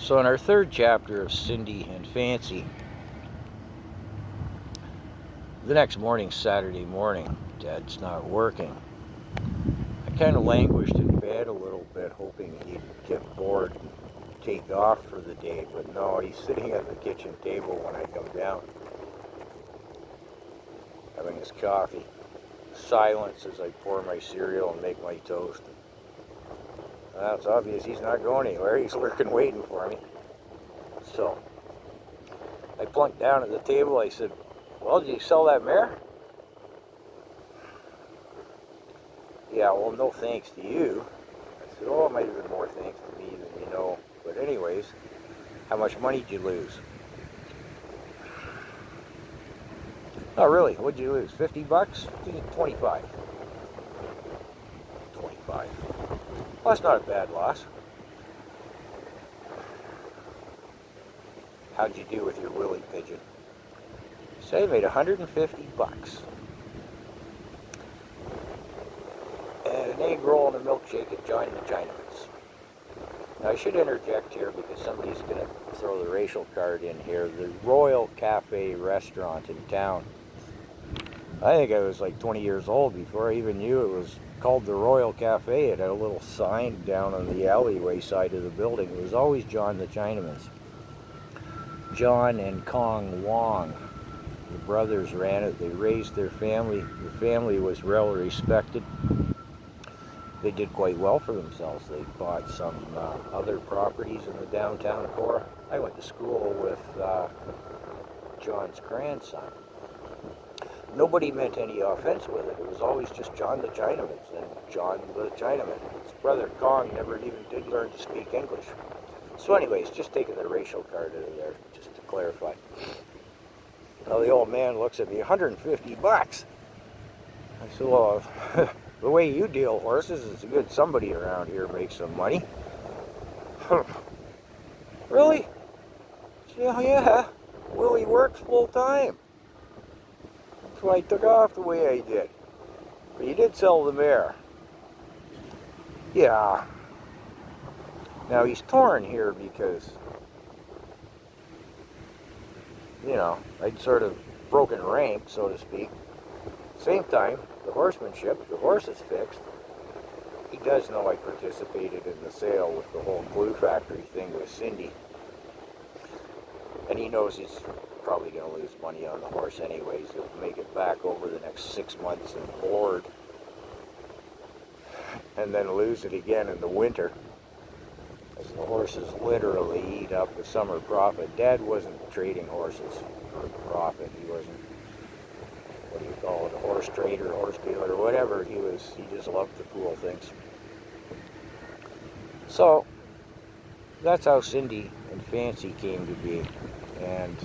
So in our third chapter of Cindy and Fancy, the next morning, Saturday morning, Dad's not working. I kind of languished in bed a little bit, hoping he'd get bored and take off for the day, but no, he's sitting at the kitchen table when I come down, having his coffee. Silence as I pour my cereal and make my toast. Well, it's obvious he's not going anywhere. He's lurking waiting for me. So I plunked down at the table. I said, "Well, did you sell that mare?" "Yeah, well, no thanks to you." I said, "Oh, it might have been more thanks to me than you know. But anyways, how much money did you lose?" "Oh, really? What'd you lose? 50 bucks? 25. 25. Well, that's not a bad loss. How'd you do with your Willie pigeon?" "Say, I made 150 bucks. And an egg roll and a milkshake at John the Chinaman's." Now, I should interject here because somebody's going to throw the racial card in here. The Royal Cafe restaurant in town. I think I was like 20 years old before I even knew it was called the Royal Cafe. It had a little sign down on the alleyway side of the building. It was always John the Chinaman's. John and Kong Wong, the brothers, ran it. They raised their family. The family was well respected. They did quite well for themselves. They bought some other properties in the downtown core. I went to school with John's grandson. Nobody meant any offense with it. It was always just John the Chinaman's and John the Chinaman. His brother Kong never even did learn to speak English. So anyways, just taking the racial card out of there, just to clarify. Now the old man looks at me, 150 bucks. I said, "Well, the way you deal horses, it's a good somebody around here makes some money." "Really?" Yeah. Willie works full time. That's why I took off the way I did. But you did sell the mare." "Yeah." Now he's torn here because, I'd sort of broken rank, so to speak. Same time, the horsemanship, the horse is fixed. He does know I participated in the sale with the whole glue factory thing with Cindy. And he knows he's probably going to lose money on the horse anyways. He'll make it back over the next 6 months and board. And then lose it again in the winter. As the horses literally eat up the summer profit. Dad wasn't trading horses for profit. He wasn't, what do you call it, a horse trader, horse dealer, whatever. He just loved the cool things. So that's how Cindy and Fancy came to be. And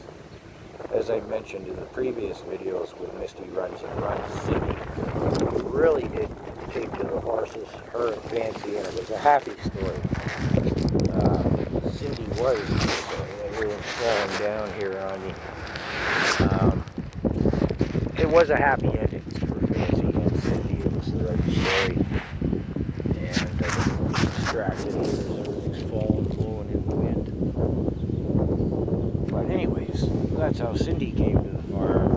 as I mentioned in the previous videos with Misty Runs and Runs, Cindy really did take to the horses, her and Fancy, and it was a happy story. Cindy was, everyone's falling down here on me. It was a happy ending for Fancy and Cindy. It was the right story. And I was distracted here as everything's falling, blowing in the wind. But anyways, that's how Cindy came to the farm.